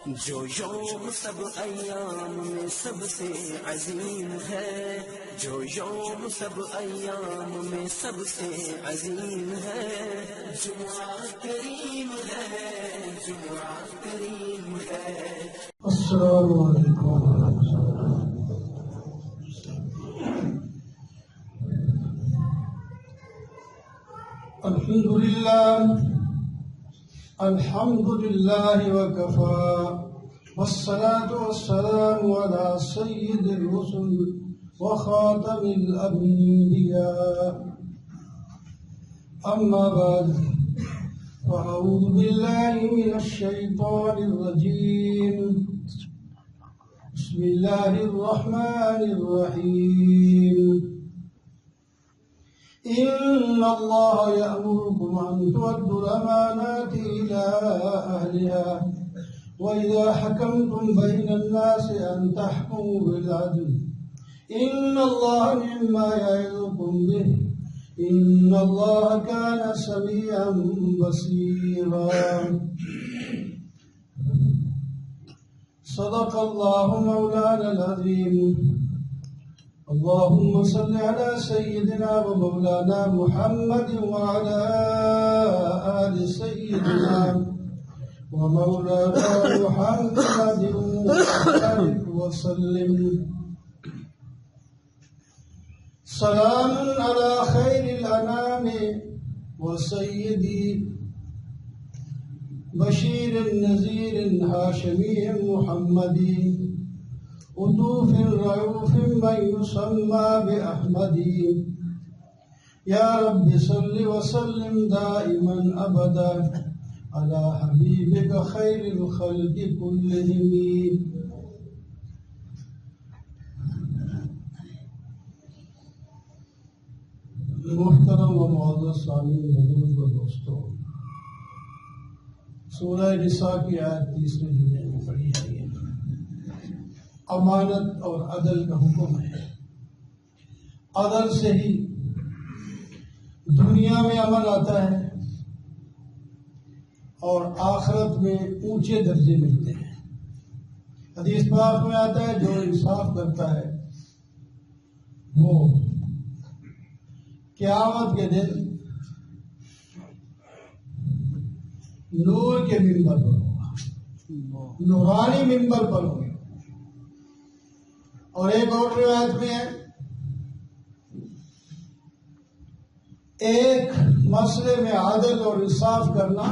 جو یوم سب ایام میں سب سے عظیم ہے، جو یوم سب ایام میں سب سے عظیم ہے، جمعہ کریم ہے، جمعہ کریم ہے۔ السلام علیکم۔ الحمد لله وكفى والصلاة والسلام على سيد الرسل وخاتم الأنبياء، أما بعد فأعوذ بالله من الشيطان الرجيم، بسم الله الرحمن الرحيم۔ إن الله يأمركم أن تؤدوا الأمانات إلى أهلها وإذا حكمتم بين الناس أن تحكموا بالعدل، إن الله نعم ما يعظكم به، إن الله كان سميعا بصيرا۔ صدق الله مولانا العظيم۔ اللهم صل على سيدنا ومولانا محمد وعلى آل سيدنا ومولانا محمد وبارك وسلم۔ سلام على خير الأنام وسيدي بشير النذير هاشمي محمدي، ألوف رؤوف من يسمى بأحمدي، يا رب صل وسلم دائما أبدا على حبيبك خير الخلق كلهم۔ محترم و معزز سامعین حضرت و دوستو، سورہ نساء کی آیت 30 جملے میں پڑھی ہے، امانت اور عدل کا حکم ہے۔ عدل سے ہی دنیا میں امن آتا ہے اور آخرت میں اونچے درجے ملتے ہیں۔ حدیث پاک میں آتا ہے جو انصاف کرتا ہے وہ قیامت کے دن نور کے ممبر پر ہوگا، نورانی ممبر پر ہوگا۔ اور ایک اور روایت میں ہے ایک مسئلے میں عدل اور انصاف کرنا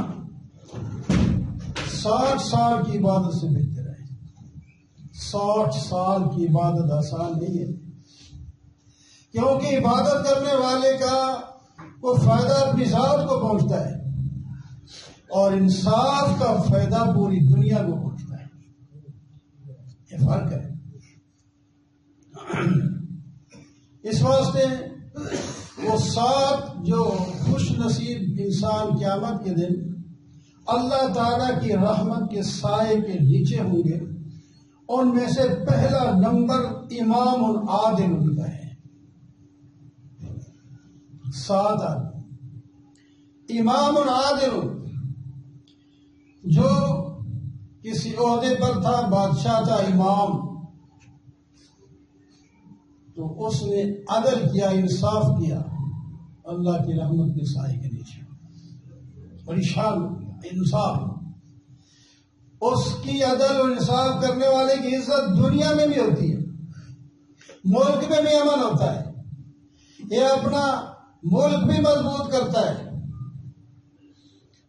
60 سال کی عبادت سے بہتر ہے۔ 60 سال کی عبادت آسان نہیں ہے، کیونکہ عبادت کرنے والے کا وہ فائدہ اپنی ذات کو پہنچتا ہے اور انصاف کا فائدہ پوری دنیا کو پہنچتا ہے۔ یہ فرق ہے۔ اس واسطے وہ 7 جو خوش نصیب انسان قیامت کے دن اللہ تعالی کی رحمت کے سائے کے نیچے ہوں گے، ان میں سے پہلا نمبر امام عادل کا ہے۔ 7 امام عادل، جو کسی عہدے پر تھا، بادشاہ تھا، امام، تو اس نے عدل کیا، انصاف کیا اللہ کی رحمت کے سائے کے نیچے۔ بڑی شان انصاف، اس کی عدل اور انصاف کرنے والے کی عزت دنیا میں بھی ہوتی ہے، ملک میں بھی امن ہوتا ہے، یہ اپنا ملک بھی مضبوط کرتا ہے،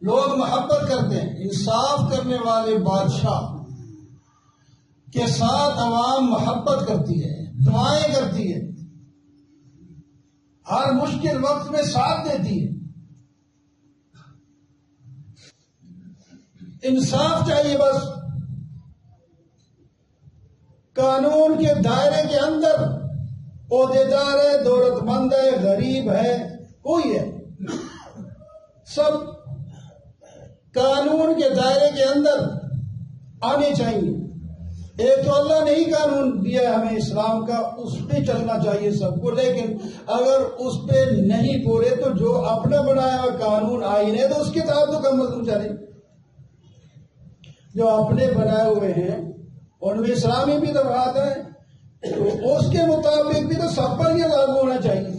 لوگ محبت کرتے ہیں۔ انصاف کرنے والے بادشاہ کے ساتھ عوام محبت کرتی ہے، دعائیں کرتی ہے، ہر مشکل وقت میں ساتھ دیتی ہے۔ انصاف چاہیے، بس قانون کے دائرے کے اندر عہدیدار ہے، دولت مند ہے، غریب ہے، کوئی ہے، سب قانون کے دائرے کے اندر آنے چاہیے۔ ایک تو اللہ نے ہی قانون دیا ہے ہمیں اسلام کا، اس پہ چلنا چاہیے سب کو، لیکن اگر اس پہ نہیں پورے تو جو اپنا بنایا ہوا قانون آئین ہے تو اس کے تحت تو کم از کم چلے۔ جو اپنے بنائے ہوئے ہیں ان میں اسلامی بھی دفعات ہیں، تو اس کے مطابق بھی تو سب پر یہ لاگو ہونا چاہیے۔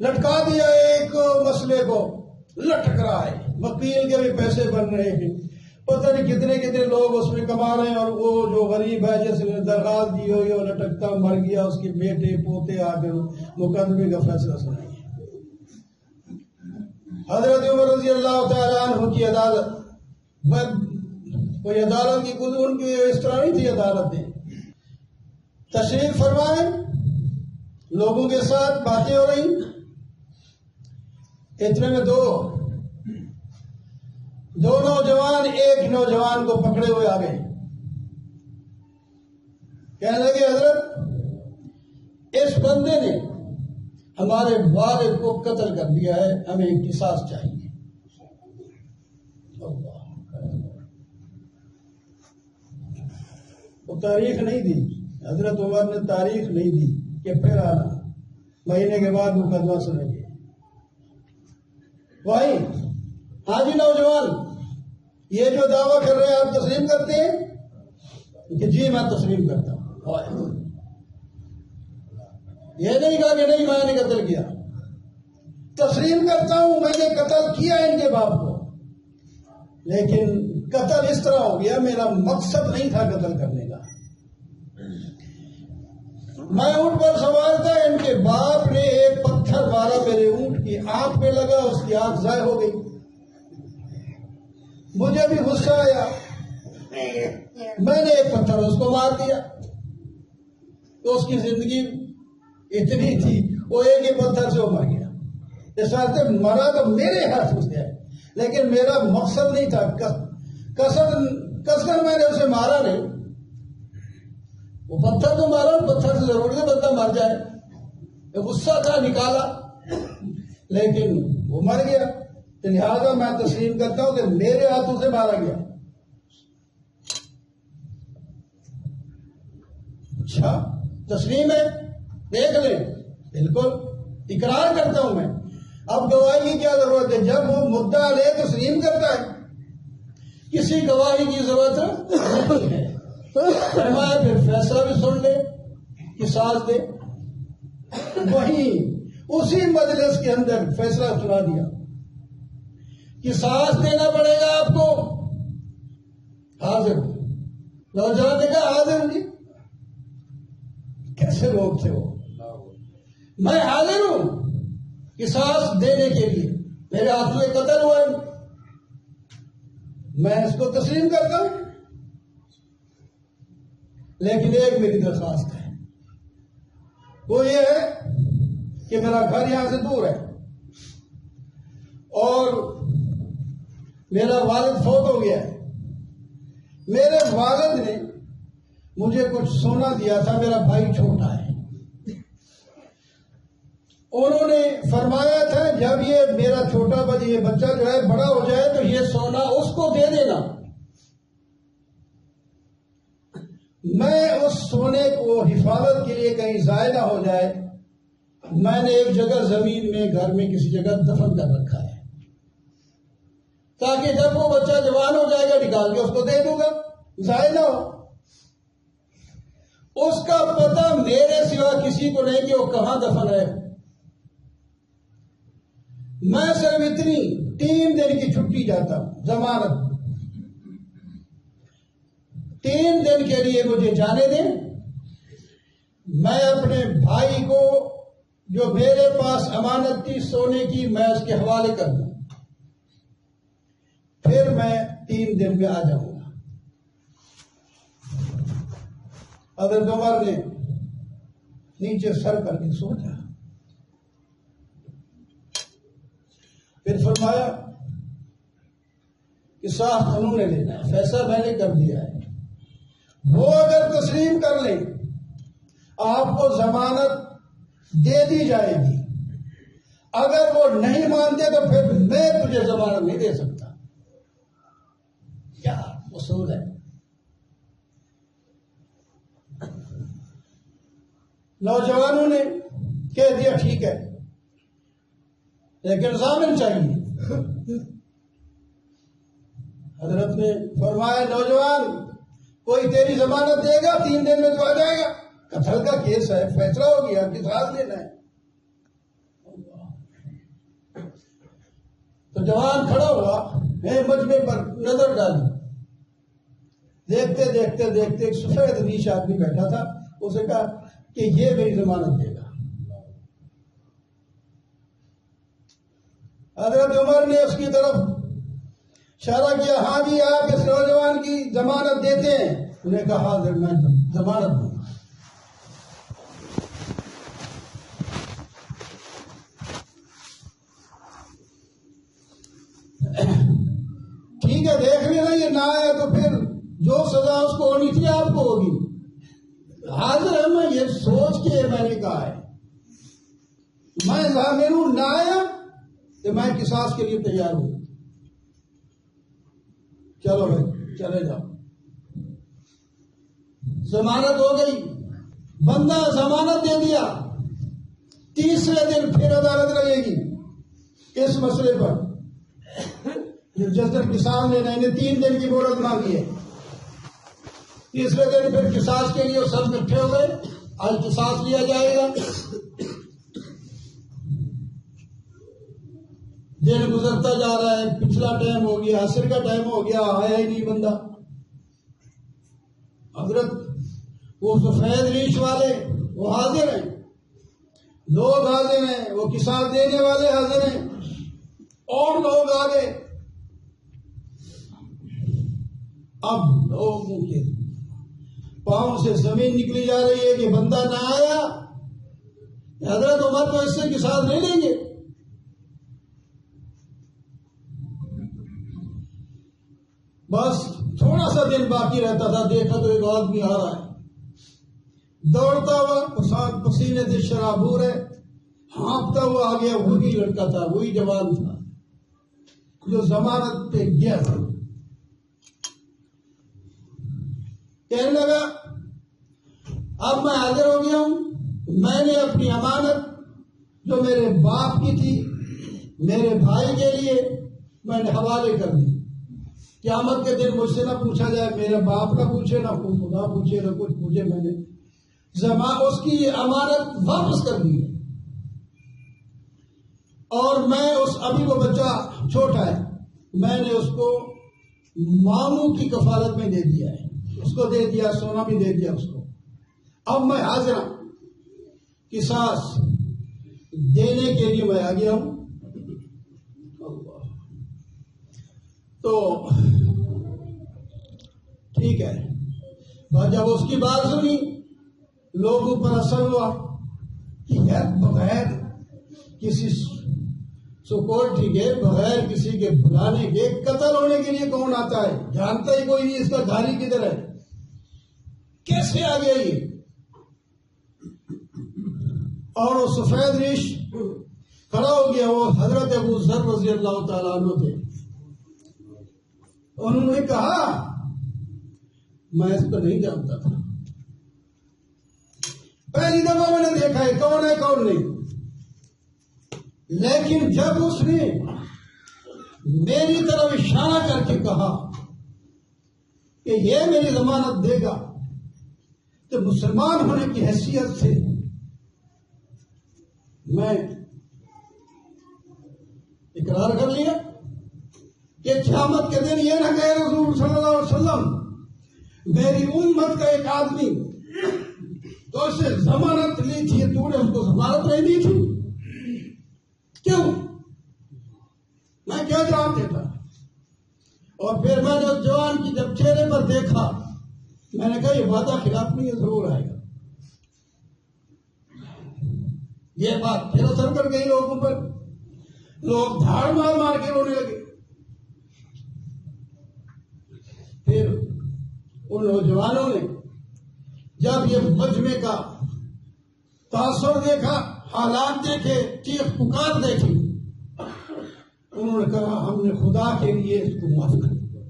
لٹکا دیا ایک مسئلے کو، لٹک رہا ہے، وکیل کے بھی پیسے بن رہے ہیں، پتہ نہیں کتنے کتنے لوگ اس میں کما رہے ہیں، اور وہ جو غریب ہے جس نے درخواست دی ہوئی وہ لٹکتا مر گیا، اس کے بیٹے پوتے آ کر مقدمے کا فیصلہ سنائیں۔ حضرت عمر رضی اللہ تعالیٰ عنہ کی عدالت، کوئی عدالت کی خود ان کی اس طرح نہیں تھی عدالتیں، تشریف فرمائیں، لوگوں کے ساتھ باتیں ہو رہی، اتنے میں دو نوجوان ایک نوجوان کو پکڑے ہوئے آ گئے، کہنے لگے حضرت اس بندے نے ہمارے والد کو قتل کر دیا ہے، ہمیں قصاص چاہیے۔ وہ تاریخ نہیں دی، حضرت عمر نے تاریخ نہیں دی کہ پھر آنا، مہینے کے بعد مقدمہ سنیں گے۔ بھائی ہاں جی نوجوان، یہ جو دعویٰ کر رہے ہیں آپ تسلیم کرتے ہیں؟ کہ جی میں تسلیم کرتا ہوں۔ یہ نہیں کہا کہ نہیں میں نے قتل کیا، تسلیم کرتا ہوں میں نے قتل کیا ان کے باپ کو، لیکن قتل اس طرح ہو گیا، میرا مقصد نہیں تھا قتل کرنے کا۔ میں اونٹ پر سوار تھا، ان کے باپ نے ایک پتھر مارا میرے اونٹ کی آنکھ پہ لگا، اس کی آنکھ ضائع ہو گئی، مجھے بھی غصہ آیا، میں نے ایک پتھر اس کو مار دیا، تو اس کی زندگی اتنی تھی، وہ ایک ہی پتھر سے وہ مر گیا۔ اس واسطے مرا تو میرے ہاتھ سے ہے، لیکن میرا مقصد نہیں تھا، کسر میں نے اسے مارا نہیں، وہ پتھر تو مارا، پتھر سے ضرور نہیں بندہ مر جائے، غصہ تھا نکالا، لیکن وہ مر گیا، تو لہٰذا میں تسلیم کرتا ہوں کہ میرے ہاتھوں سے مارا گیا۔ اچھا تسلیم ہے، دیکھ لیں، بالکل اقرار کرتا ہوں میں، اب گواہی کی کیا ضرورت ہے؟ جب وہ مدعا علیہ تسلیم کرتا ہے کسی گواہی کی ضرورت نہیں ہے، فرمایا پھر فیصلہ بھی سن لے، قصاص دے۔ وہیں اسی مجلس کے اندر فیصلہ سنا دیا، قصاص دینا پڑے گا آپ کو، حاضر نوجوان نے کہا حاضر جی، کیسے لوگ تھے وہ، میں حاضر ہوں قصاص دینے کے لیے، میرے ہاتھوں سے قتل ہوا ہے، میں اس کو تسلیم کرتا ہوں، لیکن ایک میری درخواست ہے، وہ یہ ہے کہ میرا گھر یہاں سے دور ہے اور میرا والد فوت ہو گیا ہے، میرے والد نے مجھے کچھ سونا دیا تھا، میرا بھائی چھوٹا ہے، انہوں نے فرمایا تھا جب یہ میرا چھوٹا یہ بچہ جو ہے بڑا ہو جائے تو یہ سونا اس کو دے دینا، میں اس سونے کو حفاظت کے لیے کہیں ضائع نہ ہو جائے، میں نے ایک جگہ زمین میں گھر میں کسی جگہ دفن کر رکھا ہے، تاکہ جب وہ بچہ جوان ہو جائے گا نکال کے اس کو دے دوں گا، ضائع نہ ہو۔ اس کا پتہ میرے سوا کسی کو نہیں کہ وہ کہاں دفن ہے، میں صرف اتنی 3 دن کی چھٹی جاتا ہوں، ضمانت 3 دن کے لیے مجھے جانے دیں، میں اپنے بھائی کو جو میرے پاس امانت تھی سونے کی میں اس کے حوالے کر دوں، پھر میں 3 دن میں آ جاؤں گا۔ حضرت عمر نے نیچے سر کر کے سوچا، پھر فرمایا کہ صاحب انہوں نے لینا ہے، فیصلہ میں نے کر دیا ہے، وہ اگر تسلیم کر لیں آپ کو ضمانت دے دی جائے گی، اگر وہ نہیں مانتے تو پھر میں تجھے ضمانت نہیں دے سکتا۔ کیا اصول ہے؟ نوجوانوں نے کہہ دیا ٹھیک ہے، لیکن ضامن چاہیے۔ حضرت نے فرمایا نوجوان کوئی تیری ضمانت دے گا 3 دن میں تو آ جائے گا. قتل کا کیس ہے فیصلہ ہو گیا قصاص لینا ہے. تو جوان کھڑا ہوا مجمع پر نظر ڈالی. دیکھتے دیکھتے دیکھتے ایک سفید ریش آدمی بیٹھا تھا. اسے کہا کہ یہ میری ضمانت دے گا. حضرت عمر نے اس کی طرف اشارہ کیا ہاں جی آپ اس نوجوان کی ضمانت دیتے ہیں. انہوں نے کہا حاضر میں ضمانت دوں. ٹھیک ہے دیکھ لینا یہ نہ آیا تو پھر جو سزا اس کو ہونی تھی آپ کو ہوگی. حاضر ہے میں یہ سوچ کے میں نے کہا ہے میں ضامن ہوں نہ آیا کہ میں قصاص کے لیے تیار ہوں. چلو بھائی چلے جاؤ. ضمانت ہو گئی. بندہ ضمانت دے دیا. تیسرے دن پھر عدالت لگے گی اس مسئلے پر. جسٹس قصاص لینا انہیں 3 دن کی مہلت مانگی ہے. تیسرے دن پھر قصاص کے لیے سب اکٹھے ہو گئے. آج قصاص لیا جائے گا. دن گزرتا جا رہا ہے. پچھلا ٹائم ہو گیا عصر کا ٹائم ہو گیا آیا ہی نہیں بندہ. حضرت وہ سفید ریش والے وہ حاضر ہیں. لوگ حاضر ہیں. وہ قصاص دینے والے حاضر ہیں. اور لوگ آ گئے. اب لوگوں کے پاؤں سے زمین نکلی جا رہی ہے کہ بندہ نہ آیا. حضرت عمر تو اس سے قصاص نہیں لیں گے. بس تھوڑا سا دن باقی رہتا تھا. دیکھا تو ایک آدمی آ رہا ہے دوڑتا ہوا پسینے سے شرابور ہے ہانپتا ہوا آ گیا. وہی لڑکا تھا وہی جوان تھا جو ضمانت پہ گیا تھا. کہنے لگا اب میں حاضر ہو گیا ہوں. میں نے اپنی امانت جو میرے باپ کی تھی میرے بھائی کے لیے میں نے حوالے کر دی. قیامت کے دن مجھ سے نہ پوچھا جائے. میرا باپ نہ پوچھے نہ کوئی خدا پوچھے نہ کچھ پوچھے. میں نے اس کی امانت واپس کر دی ہے. اور میں ابھی وہ بچہ چھوٹا ہے میں نے اس کو ماموں کی کفالت میں دے دیا ہے. اس کو دے دیا سونا بھی دے دیا اس کو. اب میں حاضر ہوں قصاص دینے کے لیے میں آ گیا ہوں. تو ٹھیک ہے. جب اس کی بات سنی لوگوں پر اثر ہوا کہ بغیر کسی سکیورٹی کے بغیر کسی کے بلانے کے قتل ہونے کے لیے کون آتا ہے. جانتا ہی کوئی نہیں اس کا دھاری کدھر ہے کیسے آ گیا یہ. اور وہ سفید ریش کھڑا ہو گیا. وہ حضرت ابو ذر رضی اللہ تعالیٰ عنہ تھے. انہوں نے کہا میں اس کو نہیں جانتا تھا. پہلی دفعہ میں نے دیکھا ہے کون نہیں. لیکن جب اس نے میری طرف اشارہ کر کے کہا کہ یہ میری ضمانت دے گا تو مسلمان ہونے کی حیثیت سے میں اقرار کر لیا کہ قیامت کے دن یہ نہ کہے رسول صلی اللہ علیہ وسلم میری امت کا ایک آدمی تو اس سے ضمانت لی تھی تو نے اس کو ضمانت نہیں دی تھی. کیوں میں کیا جواب دیتا. اور پھر میں نے اس جوان کی جب چہرے پر دیکھا میں نے کہا یہ وعدہ خلاف نہیں ہے ضرور آئے گا. یہ بات پھر اثر کر گئی لوگوں پر. لوگ دھاڑ مار کے رونے لگے. پھر ان نوجوانوں نے جب یہ مجمع کا تاثر دیکھا حالات دیکھے چیخ پکار دیکھی انہوں نے کہا ہم نے خدا کے لیے اس کو معاف کر دیا.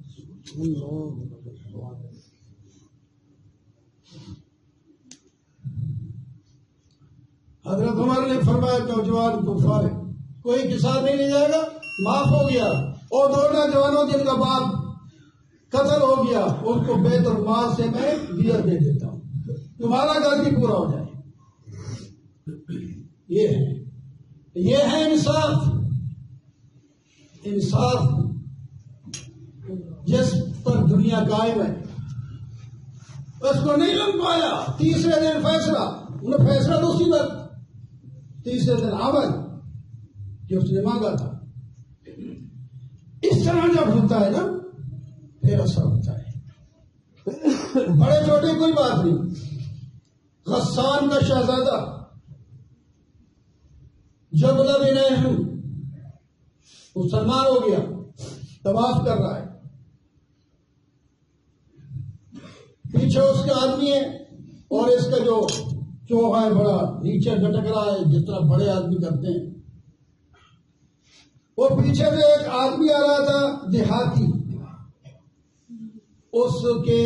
حضرت عمر نے فرمایا نوجوان کو فارغ کوئی قصاص نہیں لے جائے گا معاف ہو گیا. اور دو نوجوانوں جن کا باپ قتل ہو گیا اس کو بیت المال سے میں دیت دے دیتا ہوں، تمہارا غلطی پورا ہو جائے۔ یہ ہے انصاف۔ انصاف جس پر دنیا قائم ہے اس کو نہیں لگ پایا۔ تیسرے دن فیصلہ، انہیں فیصلہ تو اسی وقت، تیسرے دن عمل جو اس نے مانگا تھا۔ اس طرح جب ہوتا ہے نا پھر اثر ہوتا ہے۔ بڑے چھوٹے کوئی بات نہیں۔ غسان کا شہزادہ جبلہ بن احم مسلمان ہو گیا، طواف کر رہا ہے، پیچھے اس کے آدمی ہے اور اس کا جو چوہا ہے بڑا نیچے لٹک رہا ہے جس طرح بڑے آدمی کرتے ہیں۔ وہ پیچھے سے ایک آدمی آ رہا تھا دیہاتی، اس کے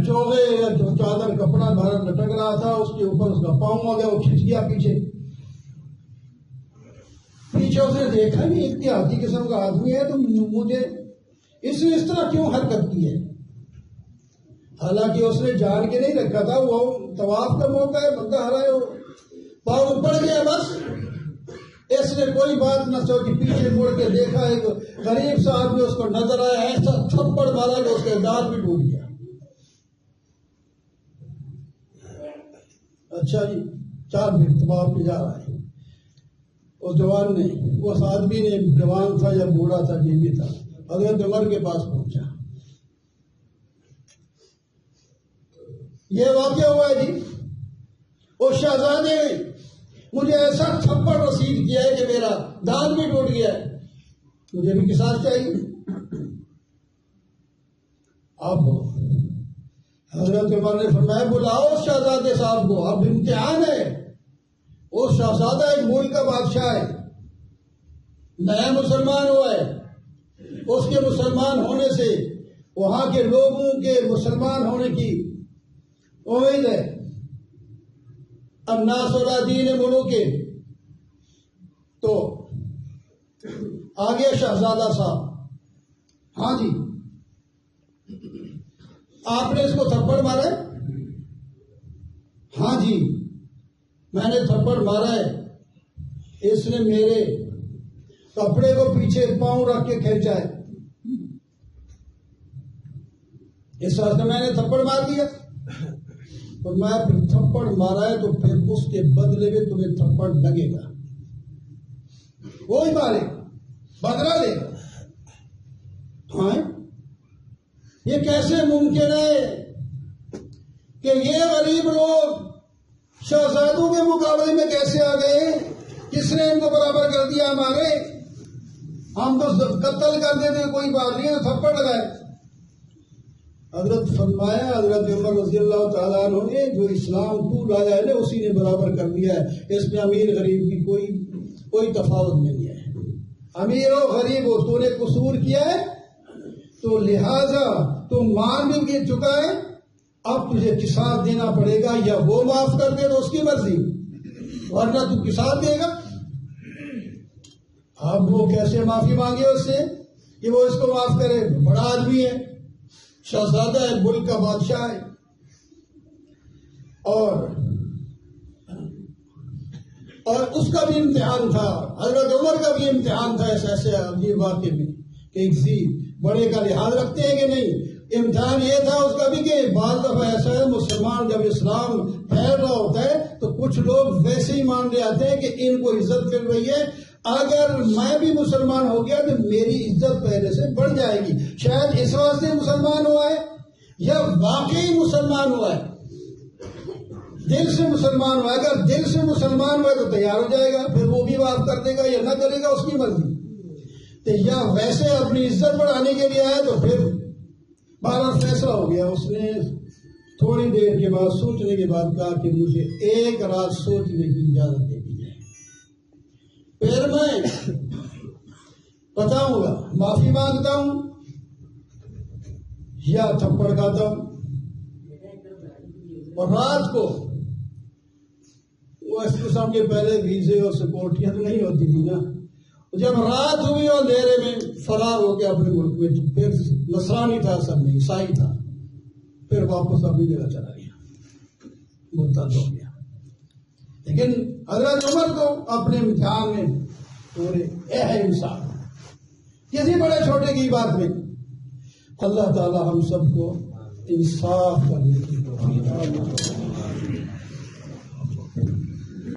چوغے یا جو چادر کپڑا بھر لٹک رہا تھا، اس کے اوپر اس کا پاؤں آ گیا، وہ کھنچ گیا پیچھے۔ اس نے دیکھا نہیں ایک دیہاتی قسم کا آدمی ہے تو مجھے اس نے اس طرح کیوں حرکت کی ہے؟ حالانکہ اس نے جان کے نہیں رکھا تھا، وہ طواف کا موقع ہے، بندہ ہرائے ہو، پاؤں پڑ گیا بس۔ اس نے کوئی بات نہ سوچی، پیچھے مڑ کے دیکھا ایک غریب سا آدمی اس کو نظر آیا، ایسا تھپڑ مارا کہ اس کا دانت بھی ٹوٹ گیا۔ اچھا جی چال پھر طواف پہ جا رہا ہے۔ اس جوان نے، اس آدمی نے، جوان تھا یا بوڑھا تھا جو بھی تھا، حضرت عمر کے پاس پہنچا۔ یہ واقعہ ہوا ہے جی، اس شہزادے نے مجھے ایسا تھپڑ رسید کیا ہے کہ میرا دانت بھی ٹوٹ گیا ہے، مجھے بھی قصاص چاہیے۔ اب حضرت عمر نے فرمایا بلاؤ اس شہزادے صاحب کو، اب امتحان ہے۔ وہ شہزادہ ایک ملک کا بادشاہ ہے، نیا مسلمان ہوا ہے، اس کے مسلمان ہونے سے وہاں کے لوگوں کے مسلمان ہونے کی امید ہے۔ الناس علی دین ملوک، تو آگے شہزادہ صاحب، ہاں جی آپ نے اس کو تھپڑ مارا ہے؟ ہاں جی میں نے تھپڑ مارا ہے، اس نے میرے کپڑے کو پیچھے پاؤں رکھ کے کھینچا ہے، اس واسطے میں نے تھپڑ مار دیا۔ اور میں پھر تھپڑ مارا ہے تو پھر اس کے بدلے میں تمہیں تھپڑ لگے گا، وہی مارے بدلہ لے گا۔ ہاں یہ کیسے ممکن ہے کہ یہ غریب لوگ شہزادوں کے مقابلے میں کیسے آ گئے؟ کس نے ان کو برابر کر دیا ہمارے؟ ہم تو قتل کر دیتے کوئی بات نہیں ہے، تھپڑ لگائے۔ حضرت فرمایا، حضرت عمر رضی اللہ تعالیٰ عنہ نے جو اسلام تو لایا ہے نا اسی نے برابر کر دیا ہے، اس میں امیر غریب کی کوئی تفاوت نہیں ہے۔ امیر ہو غریب ہو، تو نے قصور کیا ہے تو لہذا تو مان بھی گر چکا ہے، اب تجھے قصاص دینا پڑے گا، یا وہ معاف کر دے تو اس کی مرضی، ورنہ تو قصاص دے گا۔ اب وہ کیسے معافی مانگے اس سے کہ وہ اس کو معاف کرے؟ بڑا آدمی ہے، شہزادہ ہے، ملک کا بادشاہ ہے، اور اس کا بھی امتحان تھا، حضرت عمر کا بھی امتحان تھا اس ایسے عجیب واقعے میں کہ کسی بڑے کا لحاظ رکھتے ہیں کہ نہیں۔ امتحان یہ تھا اس کا بھی کہ بعض دفعہ ایسا ہے مسلمان جب اسلام پھیل رہا ہوتا ہے تو کچھ لوگ ویسے ہی مان لے آتے ہیں کہ ان کو عزت مل رہی ہے، اگر میں بھی مسلمان ہو گیا تو میری عزت پہلے سے بڑھ جائے گی، شاید اس واسطے مسلمان ہوا ہے یا واقعی مسلمان ہوا ہے، دل سے مسلمان ہوا ہے۔ اگر دل سے مسلمان ہوا ہے تو تیار ہو جائے گا، پھر وہ بھی معاف کر دے گا یا نہ کرے گا، اس کی مرضی۔ تو یا ویسے اپنی عزت بڑھانے کے لیے آیا تو پھر بارہ فیصلہ ہو گیا۔ اس نے تھوڑی دیر کے بعد سوچنے کے بعد کہا کہ مجھے ایک رات سوچنے کی اجازت دے دی جائے، پھر میں بتاؤں گا، معافی مانگتا ہوں یا تھپڑ کھاتا ہوں۔ اور رات کو وہ اس قسم کے پہلے ویزے اور سکورٹیاں تو نہیں ہوتی تھی نا، جب رات ہوئی اور اندھیرے میں فرار ہو گیا اپنے ملک میں، پھر نصرانی تھا اصل میں، عیسائی تھا، پھر واپس اپنی جگہ چلا گیا، مرتد ہو گیا۔ لیکن حضرت عمر کو اپنے امتحان میں پورے ہے انصاف، کسی بڑے چھوٹے کی بات میں۔ اللہ تعالی ہم سب کو انصاف کرنے کی توفیق عطا فرمائے۔